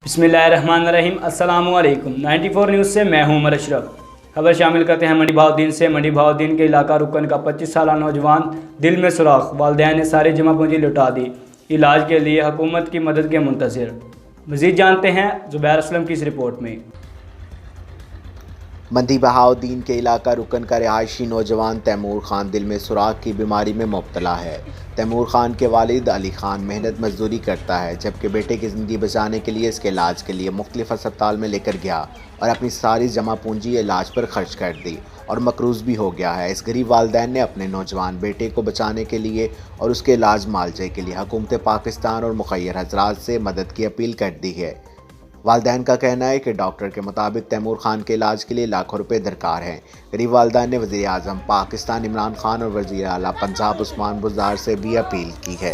बिस्मिल्लाहिर्रहमानिर्रहीम। अस्सलामुअलैकुम। 94 न्यूज़ से मैं हूं उमर अशरफ। खबर शामिल करते हैं मंडी बहाउद्दीन से। मंडी बहाउद्दीन के इलाका रुकन का 25 साला नौजवान दिल में सुराख, वालिदैन ने सारी जमा पूंजी लुटा दी, इलाज के लिए हुकूमत की मदद के मुंतज़िर। मज़ीद जानते हैं ज़ुबैर असलम की इस रिपोर्ट में। मंडी बहाउद्दीन के इलाका रुकन का रिहायशी नौजवान तैमूर खान दिल में सुराख की बीमारी में मुब्तला है। तैमूर खान के वालिद अली खान मेहनत मजदूरी करता है, जबकि बेटे की ज़िंदगी बचाने के लिए इसके इलाज के लिए मुख्तलिफ अस्पताल में लेकर गया और अपनी सारी जमा पूंजी इलाज पर खर्च कर दी और मकरूज़ भी हो गया है। इस गरीब वालिदैन ने अपने नौजवान बेटे को बचाने के लिए और उसके इलाज मालजे के लिए हुकूमत पाकिस्तान और मुखय्यर हज़रात से मदद की अपील कर दी है। वालिदैन का कहना है कि डॉक्टर के मुताबिक तैमूर खान के इलाज के लिए लाखों रुपए दरकार हैं। गरीब वालिदैन ने वज़ीर आज़म पाकिस्तान इमरान खान और वज़ीर आला पंजाब उस्मान बुज़दार से भी अपील की है।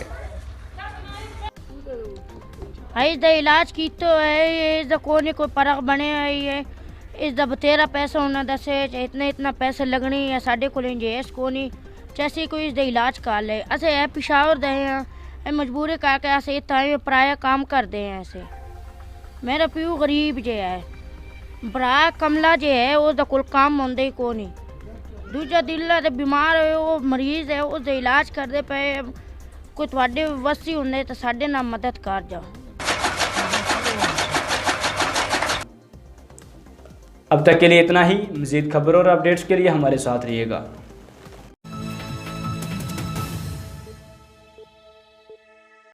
इसका इलाज किया है, इसका कोई फर्क बने है, इसका बतेरा पैसा होना दसे इतना पैसे लगनी है साढ़े को जेस को नहीं जैसे कोई इसका इलाज कर ले। असे है पिशावर दे हैं मजबूरी करके अस इतना पराया काम करते हैं। ऐसे मेरा प्यू गरीब जे है, भरा कमला जे है उसका कोई काम होंगे ही को नहीं। दूजा दिल है बीमार है, वो मरीज़ है, उसका इलाज करते पे कोई थोड़े वसी होंगे तो साढ़े नाल मदद कर जाओ। अब तक के लिए इतना ही। मज़ीद खबरों और अपडेट्स के लिए हमारे साथ रहिएगा।